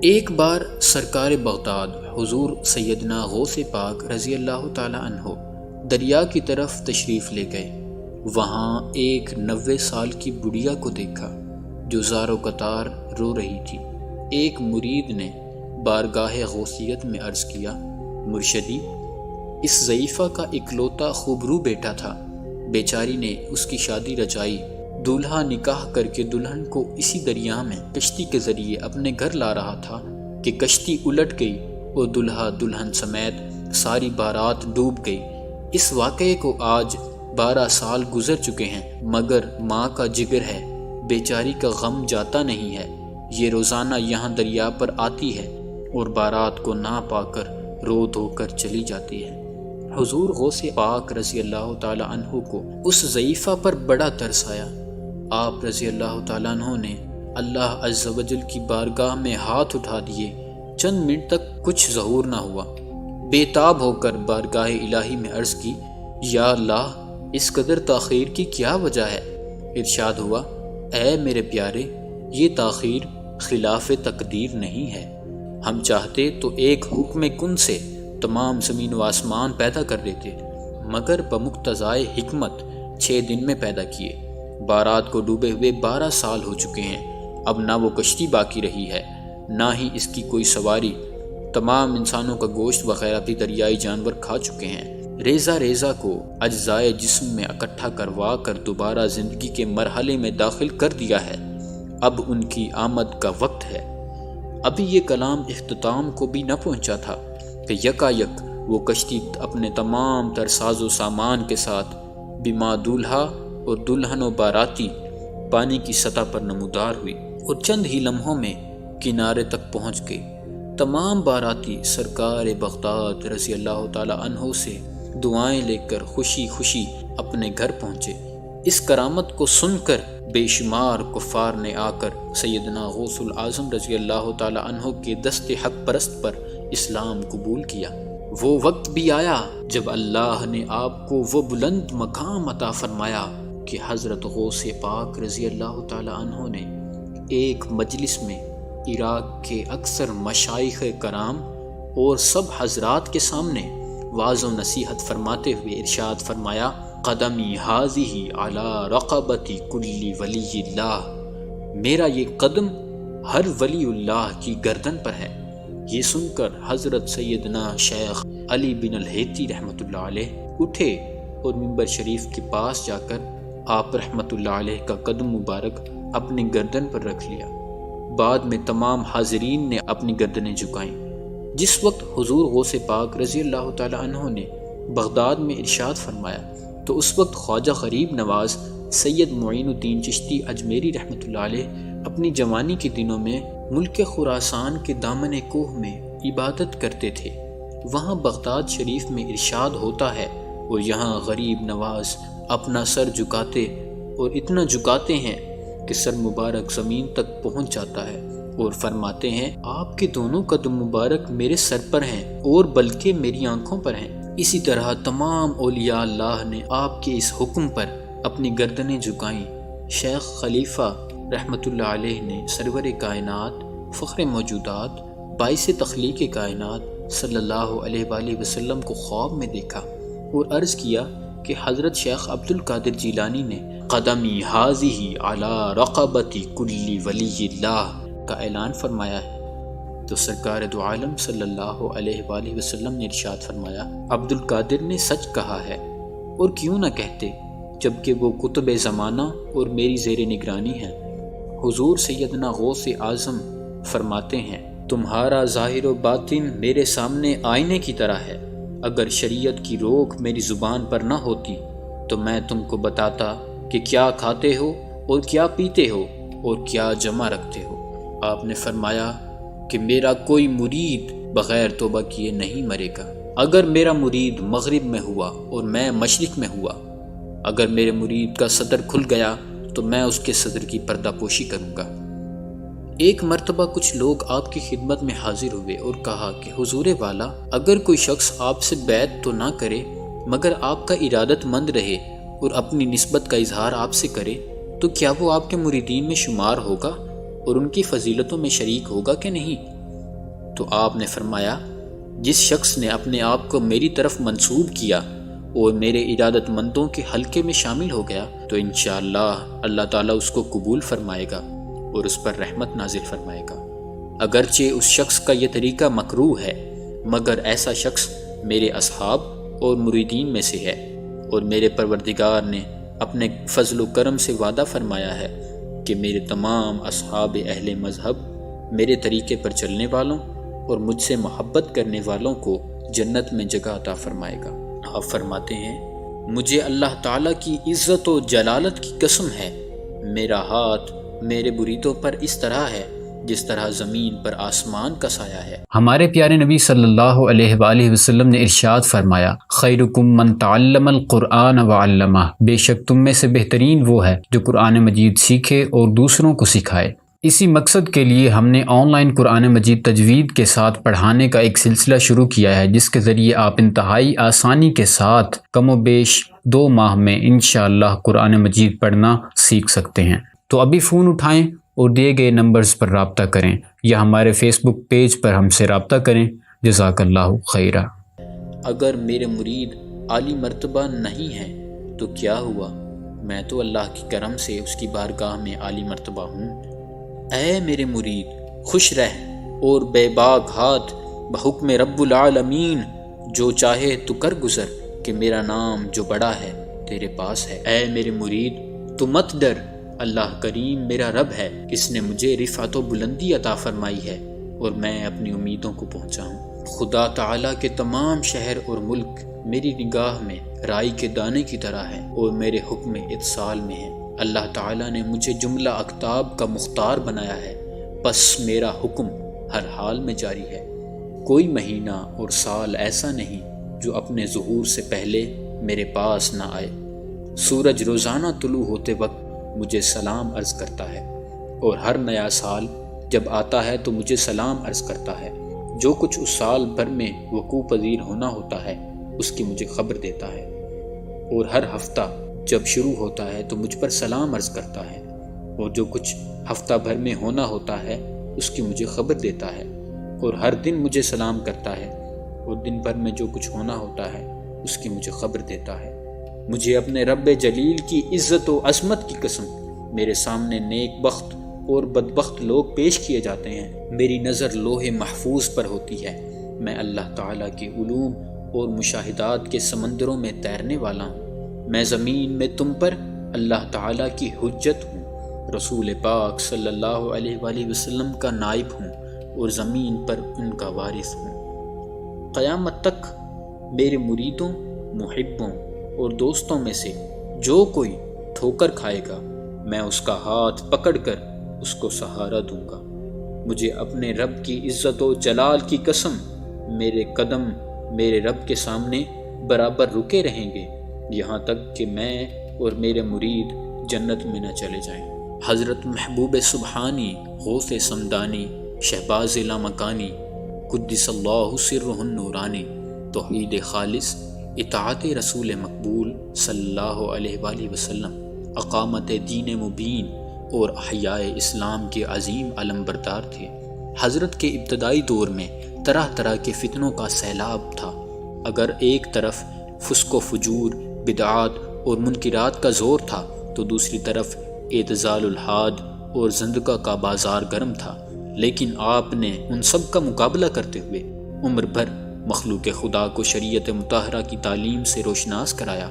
ایک بار سرکار بغداد حضور سیدنا غوث پاک رضی اللہ تعالی عنہ دریا کی طرف تشریف لے گئے۔ وہاں ایک 90 سال کی بڑھیا کو دیکھا جو زار و قطار رو رہی تھی۔ ایک مرید نے بارگاہ غوثیت میں عرض کیا، مرشدی، اس ضعیفہ کا اکلوتا خوبرو بیٹا تھا، بیچاری نے اس کی شادی رچائی، دولہا نکاح کر کے دلہن کو اسی دریا میں کشتی کے ذریعے اپنے گھر لا رہا تھا کہ کشتی الٹ گئی اور دولہا دلہن سمیت ساری بارات ڈوب گئی۔ اس واقعے کو آج 12 سال گزر چکے ہیں، مگر ماں کا جگر ہے، بیچاری کا غم جاتا نہیں ہے۔ یہ روزانہ یہاں دریا پر آتی ہے اور بارات کو نہ پا کر رو دھو کر چلی جاتی ہے۔ حضور غوث پاک رضی اللہ تعالی عنہ کو اس ضعیفہ پر بڑا ترس آیا۔ آپ رضی اللہ تعالیٰ عنہ نے اللہ عز و جل کی بارگاہ میں ہاتھ اٹھا دیے۔ چند منٹ تک کچھ ظہور نہ ہوا۔ بے تاب ہو کر بارگاہ الہی میں عرض کی، یا اللہ، اس قدر تاخیر کی کیا وجہ ہے؟ ارشاد ہوا، اے میرے پیارے، یہ تاخیر خلاف تقدیر نہیں ہے۔ ہم چاہتے تو ایک حکم کن سے تمام زمین و آسمان پیدا کر دیتے، مگر بمقتضائے حکمت 6 دن میں پیدا کیے۔ بارات کو ڈوبے ہوئے 12 سال ہو چکے ہیں، اب نہ وہ کشتی باقی رہی ہے، نہ ہی اس کی کوئی سواری۔ تمام انسانوں کا گوشت وغیرہ بھی دریائی جانور کھا چکے ہیں۔ ریزہ ریزہ کو اجزائے جسم میں اکٹھا کروا کر دوبارہ زندگی کے مرحلے میں داخل کر دیا ہے، اب ان کی آمد کا وقت ہے۔ ابھی یہ کلام اختتام کو بھی نہ پہنچا تھا کہ یکایک وہ کشتی اپنے تمام تر ساز و سامان کے ساتھ بما دولہا اور دلہن و باراتی پانی کی سطح پر نمودار ہوئی اور چند ہی لمحوں میں کنارے تک پہنچ گئی۔ تمام باراتی سرکار بغداد رضی اللہ تعالی عنہ سے دعائیں لے کر خوشی خوشی اپنے گھر پہنچے۔ اس کرامت کو سن کر بے شمار کفار نے آ کر سیدنا غوث العظم رضی اللہ تعالی عنہ کے دست حق پرست پر اسلام قبول کیا۔ وہ وقت بھی آیا جب اللہ نے آپ کو وہ بلند مقام عطا فرمایا کہ حضرت غوث پاک رضی اللہ تعالی عنہ نے ایک مجلس میں عراق کے اکثر مشائخ کرام اور سب حضرات کے سامنے واعظ و نصیحت فرماتے ہوئے ارشاد فرمایا، قدمی ھذہ علی رقبۃ کل ولی اللہ، میرا یہ قدم ہر ولی اللہ کی گردن پر ہے۔ یہ سن کر حضرت سیدنا شیخ علی بن الہیتی رحمۃ اللہ علیہ اٹھے اور منبر شریف کے پاس جا کر آپ رحمۃ اللہ علیہ کا قدم مبارک اپنی گردن پر رکھ لیا۔ بعد میں تمام حاضرین نے اپنی گردنیں جھکائیں۔ جس وقت حضور غوث پاک رضی اللہ تعالی عنہ نے بغداد میں ارشاد فرمایا تو اس وقت خواجہ غریب نواز سید معین الدین چشتی اجمیری رحمۃ اللہ علیہ اپنی جوانی کے دنوں میں ملک خراسان کے دامن کوہ میں عبادت کرتے تھے۔ وہاں بغداد شریف میں ارشاد ہوتا ہے اور یہاں غریب نواز اپنا سر جھکاتے اور اتنا جھکاتے ہیں کہ سر مبارک زمین تک پہنچ جاتا ہے اور فرماتے ہیں، آپ کے دونوں قدم مبارک میرے سر پر ہیں اور بلکہ میری آنکھوں پر ہیں۔ اسی طرح تمام اولیاء اللہ نے آپ کے اس حکم پر اپنی گردنیں جھکائیں۔ شیخ خلیفہ رحمۃ اللہ علیہ نے سرور کائنات، فخر موجودات، باعث تخلیق کائنات صلی اللہ علیہ وآلہ وسلم کو خواب میں دیکھا اور عرض کیا کہ حضرت شیخ عبد القادر جیلانی نے قدمی ھذہ علی رقبۃ کل ولی اللہ کا اعلان فرمایا ہے، تو سرکار دو عالم صلی اللہ علیہ وآلہ وسلم نے ارشاد فرمایا، عبد القادر نے سچ کہا ہے، اور کیوں نہ کہتے جبکہ وہ قطب زمانہ اور میری زیر نگرانی ہے۔ حضور سیدنا غوث اعظم فرماتے ہیں، تمہارا ظاہر و باطن میرے سامنے آئینے کی طرح ہے، اگر شریعت کی روک میری زبان پر نہ ہوتی تو میں تم کو بتاتا کہ کیا کھاتے ہو اور کیا پیتے ہو اور کیا جمع رکھتے ہو۔ آپ نے فرمایا کہ میرا کوئی مرید بغیر توبہ کیے نہیں مرے گا۔ اگر میرا مرید مغرب میں ہوا اور میں مشرق میں ہوا، اگر میرے مرید کا صدر کھل گیا تو میں اس کے صدر کی پردہ پوشی کروں گا۔ ایک مرتبہ کچھ لوگ آپ کی خدمت میں حاضر ہوئے اور کہا کہ حضور والا، اگر کوئی شخص آپ سے بیعت تو نہ کرے مگر آپ کا ارادت مند رہے اور اپنی نسبت کا اظہار آپ سے کرے تو کیا وہ آپ کے مریدین میں شمار ہوگا اور ان کی فضیلتوں میں شریک ہوگا کہ نہیں؟ تو آپ نے فرمایا جس شخص نے اپنے آپ کو میری طرف منسوب کیا اور میرے ارادت مندوں کے حلقے میں شامل ہو گیا تو انشاءاللہ اللہ تعالیٰ اس کو قبول فرمائے گا اور اس پر رحمت نازل فرمائے گا۔ اگرچہ اس شخص کا یہ طریقہ مکروہ ہے، مگر ایسا شخص میرے اصحاب اور مریدین میں سے ہے، اور میرے پروردگار نے اپنے فضل و کرم سے وعدہ فرمایا ہے کہ میرے تمام اصحاب اہل مذہب میرے طریقے پر چلنے والوں اور مجھ سے محبت کرنے والوں کو جنت میں جگہ عطا فرمائے گا۔ آپ فرماتے ہیں مجھے اللہ تعالیٰ کی عزت و جلالت کی قسم ہے، میرا ہاتھ میرے مریدوں پر اس طرح ہے جس طرح زمین پر آسمان کا سایہ ہے۔ ہمارے پیارے نبی صلی اللہ علیہ وآلہ وسلم نے ارشاد فرمایا خیرکم من تعلم القرآن وعلمہ، بے شک تم میں سے بہترین وہ ہے جو قرآن مجید سیکھے اور دوسروں کو سکھائے۔ اسی مقصد کے لیے ہم نے آن لائن قرآن مجید تجوید کے ساتھ پڑھانے کا ایک سلسلہ شروع کیا ہے، جس کے ذریعے آپ انتہائی آسانی کے ساتھ کم و بیش 2 ماہ میں انشاءاللہ قرآن مجید پڑھنا سیکھ سکتے ہیں۔ تو ابھی فون اٹھائیں اور دیے گئے نمبرز پر رابطہ کریں یا ہمارے فیس بک پیج پر ہم سے رابطہ کریں۔ جزاک اللہ خیرہ۔ اگر میرے مرید عالی مرتبہ نہیں ہیں تو کیا ہوا، میں تو اللہ کی کرم سے اس کی بارگاہ میں عالی مرتبہ ہوں۔ اے میرے مرید خوش رہ اور بے باک ہاتھ بحکم رب العالمین، جو چاہے تو کر گزر کہ میرا نام جو بڑا ہے تیرے پاس ہے۔ اے میرے مرید تو مت ڈر، اللہ کریم میرا رب ہے، اس نے مجھے رفعت و بلندی عطا فرمائی ہے اور میں اپنی امیدوں کو پہنچا ہوں۔ خدا تعالیٰ کے تمام شہر اور ملک میری نگاہ میں رائی کے دانے کی طرح ہے اور میرے حکم اتصال میں ہے۔ اللہ تعالیٰ نے مجھے جملہ اقطاب کا مختار بنایا ہے، پس میرا حکم ہر حال میں جاری ہے۔ کوئی مہینہ اور سال ایسا نہیں جو اپنے ظہور سے پہلے میرے پاس نہ آئے۔ سورج روزانہ طلوع ہوتے وقت مجھے سلام عرض کرتا ہے اور ہر نیا سال جب آتا ہے تو مجھے سلام عرض کرتا ہے۔ جو کچھ اس سال بھر میں وقوع پذیر ہونا ہوتا ہے اس کی مجھے خبر دیتا ہے، اور ہر ہفتہ جب شروع ہوتا ہے تو مجھ پر سلام عرض کرتا ہے، اور جو کچھ ہفتہ بھر میں ہونا ہوتا ہے اس کی مجھے خبر دیتا ہے، اور ہر دن مجھے سلام کرتا ہے، اور دن بھر میں جو کچھ ہونا ہوتا ہے اس کی مجھے خبر دیتا ہے۔ مجھے اپنے رب جلیل کی عزت و عظمت کی قسم میرے سامنے نیک بخت اور بدبخت لوگ پیش کیے جاتے ہیں۔ میری نظر لوح محفوظ پر ہوتی ہے، میں اللہ تعالیٰ کے علوم اور مشاہدات کے سمندروں میں تیرنے والا ہوں۔ میں زمین میں تم پر اللہ تعالیٰ کی حجت ہوں، رسول پاک صلی اللہ علیہ وآلہ وسلم کا نائب ہوں اور زمین پر ان کا وارث ہوں۔ قیامت تک میرے مریدوں، محبوں اور دوستوں میں سے جو کوئی ٹھوکر کھائے گا میں اس کا ہاتھ پکڑ کر اس کو سہارا دوں گا۔ مجھے اپنے رب کی عزت و جلال کی قسم میرے قدم میرے رب کے سامنے برابر رکے رہیں گے یہاں تک کہ میں اور میرے مرید جنت میں نہ چلے جائیں۔ حضرت محبوب سبحانی غوث سمدانی شہباز لامکانی قدس اللہ سرہ النورانی، توحید خالص، اطاعت رسول مقبول صلی اللہ علیہ وآلہ وسلم، اقامت دین مبین اور احیاء اسلام کے عظیم علمبردار تھے۔ حضرت کے ابتدائی دور میں طرح طرح کے فتنوں کا سیلاب تھا۔ اگر ایک طرف فسق و فجور، بدعات اور منکرات کا زور تھا تو دوسری طرف اعتزال الحاد اور زندقہ کا بازار گرم تھا، لیکن آپ نے ان سب کا مقابلہ کرتے ہوئے عمر بھر مخلوق خدا کو شریعت مطہرہ کی تعلیم سے روشناس کرایا۔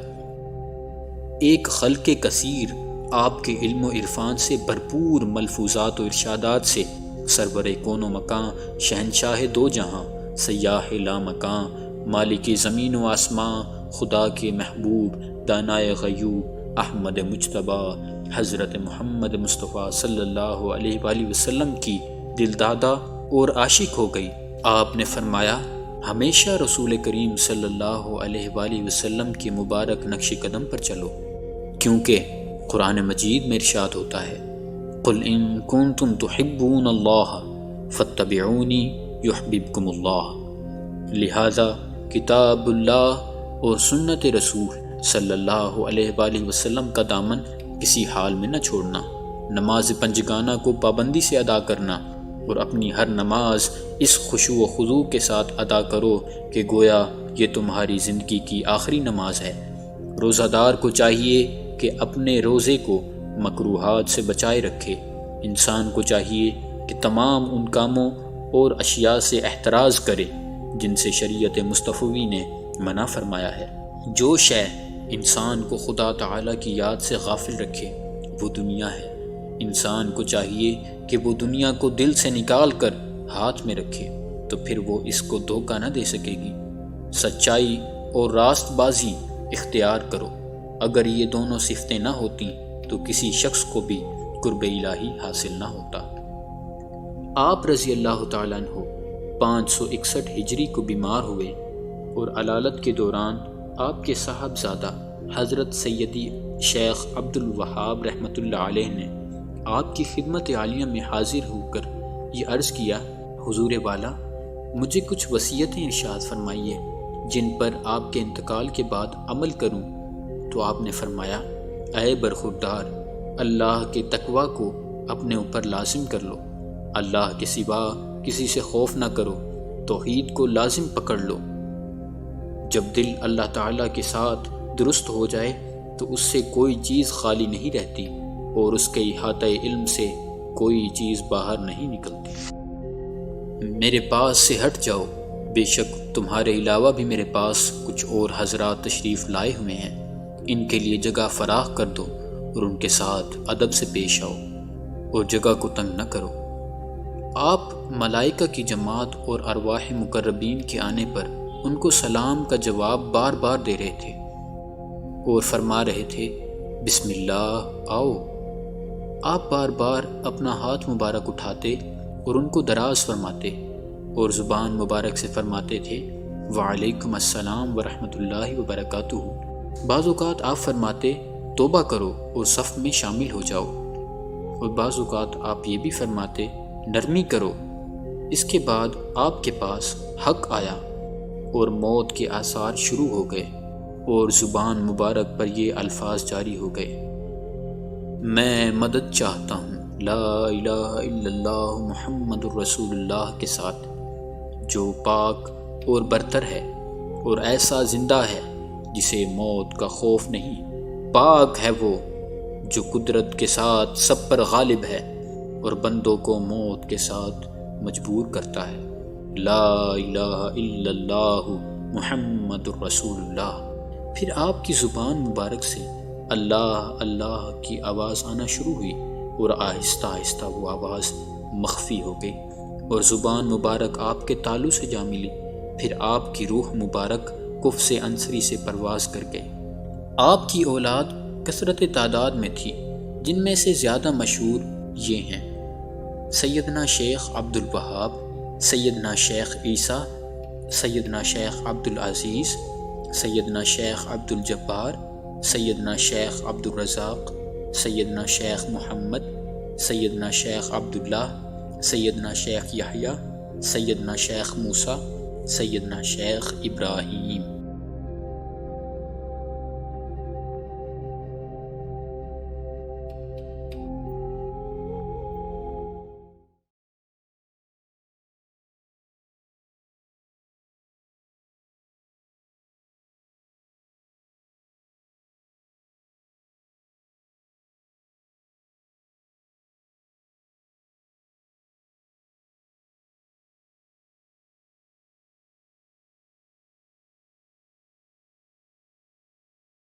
ایک خلق کثیر آپ کے علم و عرفان سے بھرپور ملفوظات و ارشادات سے سرور کون و مکان، شہنشاہ دو جہاں، سیاح لا مکان، مالک زمین و آسمان، خدا کے محبوب، دانائے غیوب، احمد مجتبی، حضرت محمد مصطفیٰ صلی اللہ علیہ وآلہ وسلم کی دلدادہ اور عاشق ہو گئی۔ آپ نے فرمایا ہمیشہ رسول کریم صلی اللہ علیہ وآلہ وسلم کے مبارک نقش قدم پر چلو، کیونکہ قرآن مجید میں ارشاد ہوتا ہے قل ان کنتم تحبون اللہ فاتبعونی یحببکم اللہ۔ لہذا کتاب اللہ اور سنت رسول صلی اللہ علیہ وآلہ وسلم کا دامن کسی حال میں نہ چھوڑنا، نماز پنجگانہ کو پابندی سے ادا کرنا اور اپنی ہر نماز اس خشوع و خضوع کے ساتھ ادا کرو کہ گویا یہ تمہاری زندگی کی آخری نماز ہے۔ روزہ دار کو چاہیے کہ اپنے روزے کو مکروہات سے بچائے رکھے۔ انسان کو چاہیے کہ تمام ان کاموں اور اشیاء سے احتراز کرے جن سے شریعت مصطفی نے منع فرمایا ہے۔ جو شے انسان کو خدا تعالیٰ کی یاد سے غافل رکھے وہ دنیا ہے۔ انسان کو چاہیے کہ وہ دنیا کو دل سے نکال کر ہاتھ میں رکھے، تو پھر وہ اس کو دھوکہ نہ دے سکے گی۔ سچائی اور راست بازی اختیار کرو۔ اگر یہ دونوں صفتیں نہ ہوتیں تو کسی شخص کو بھی قرب الہی حاصل نہ ہوتا۔ آپ رضی اللہ تعالیٰ عنہ 561 ہجری کو بیمار ہوئے اور علالت کے دوران آپ کے صاحبزادہ حضرت سیدی شیخ عبد الوہاب رحمۃ اللہ علیہ نے آپ کی خدمت عالیہ میں حاضر ہو کر یہ عرض کیا، حضور والا مجھے کچھ وصیتیں ارشاد فرمائیے جن پر آپ کے انتقال کے بعد عمل کروں۔ تو آپ نے فرمایا، اے برخوردار، اللہ کے تقوی کو اپنے اوپر لازم کر لو، اللہ کے سوا کسی سے خوف نہ کرو، توحید کو لازم پکڑ لو۔ جب دل اللہ تعالیٰ کے ساتھ درست ہو جائے تو اس سے کوئی چیز خالی نہیں رہتی اور اس کے احاطہ علم سے کوئی چیز باہر نہیں نکلتی۔ میرے پاس سے ہٹ جاؤ، بے شک تمہارے علاوہ بھی میرے پاس کچھ اور حضرات تشریف لائے ہوئے ہیں، ان کے لیے جگہ فراخ کر دو اور ان کے ساتھ ادب سے پیش آؤ اور جگہ کو تنگ نہ کرو۔ آپ ملائکہ کی جماعت اور ارواح مقربین کے آنے پر ان کو سلام کا جواب بار بار دے رہے تھے اور فرما رہے تھے، بسم اللہ آؤ۔ آپ بار بار اپنا ہاتھ مبارک اٹھاتے اور ان کو دراز فرماتے اور زبان مبارک سے فرماتے تھے، وعلیکم السلام ورحمۃ اللہ وبرکاتہ۔ بعض اوقات آپ فرماتے، توبہ کرو اور صف میں شامل ہو جاؤ، اور بعض اوقات آپ یہ بھی فرماتے، نرمی کرو۔ اس کے بعد آپ کے پاس حق آیا اور موت کے آثار شروع ہو گئے اور زبان مبارک پر یہ الفاظ جاری ہو گئے، میں مدد چاہتا ہوں لا الہ الا اللہ محمد الرسول اللہ کے ساتھ، جو پاک اور برتر ہے اور ایسا زندہ ہے جسے موت کا خوف نہیں۔ پاک ہے وہ جو قدرت کے ساتھ سب پر غالب ہے اور بندوں کو موت کے ساتھ مجبور کرتا ہے۔ لا الہ الا اللہ محمد الرسول اللہ۔ پھر آپ کی زبان مبارک سے اللہ اللہ کی آواز آنا شروع ہوئی اور آہستہ آہستہ وہ آواز مخفی ہو گئی اور زبان مبارک آپ کے تالو سے جا ملی۔ پھر آپ کی روح مبارک کف سے انصری سے پرواز کر گئی۔ آپ کی اولاد کثرت تعداد میں تھی، جن میں سے زیادہ مشہور یہ ہیں: سیدنا شیخ عبد الوہاب، سیدنا شیخ عیسیٰ، سیدنا شیخ عبد العزیز، سیدنا شیخ عبد الجبار، سیدنا شیخ عبد الرزاق، سیدنا شیخ محمد، سیدنا شیخ عبداللہ، سیدنا شیخ یحییٰ، سیدنا شیخ موسیٰ، سیدنا شیخ ابراہیم۔